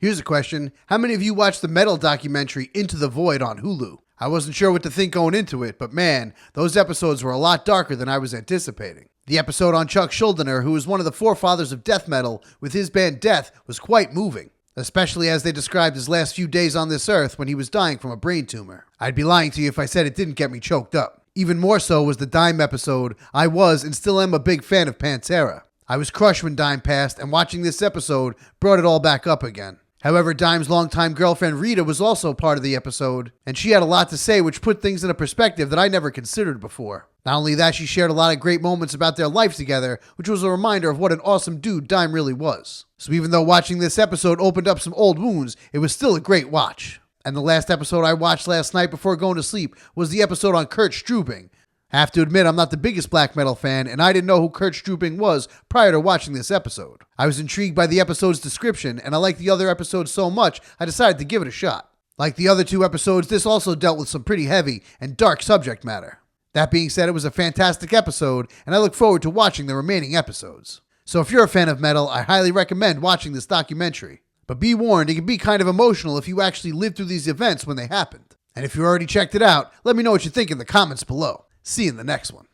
Here's a question. How many of you watched the metal documentary Into the Void on Hulu? I wasn't sure what to think going into it, but man, those episodes were a lot darker than I was anticipating. The episode on Chuck Schuldiner, who was one of the forefathers of death metal with his band Death, was quite moving, especially as they described his last few days on this earth when he was dying from a brain tumor. I'd be lying to you if I said it didn't get me choked up. Even more so was the Dime episode. I was and still am a big fan of Pantera. I was crushed when Dime passed, and watching this episode brought it all back up again. However, Dime's longtime girlfriend Rita was also part of the episode, and she had a lot to say which put things in a perspective that I never considered before. Not only that, she shared a lot of great moments about their life together, which was a reminder of what an awesome dude Dime really was. So even though watching this episode opened up some old wounds, it was still a great watch. And the last episode I watched last night before going to sleep was the episode on Kurt Strubing. I have to admit, I'm not the biggest black metal fan, and I didn't know who Kurt Strubing was prior to watching this episode. I was intrigued by the episode's description, and I liked the other episodes so much, I decided to give it a shot. Like the other two episodes, this also dealt with some pretty heavy and dark subject matter. That being said, it was a fantastic episode, and I look forward to watching the remaining episodes. So if you're a fan of metal, I highly recommend watching this documentary. But be warned, it can be kind of emotional if you actually lived through these events when they happened. And if you already checked it out, let me know what you think in the comments below. See you in the next one.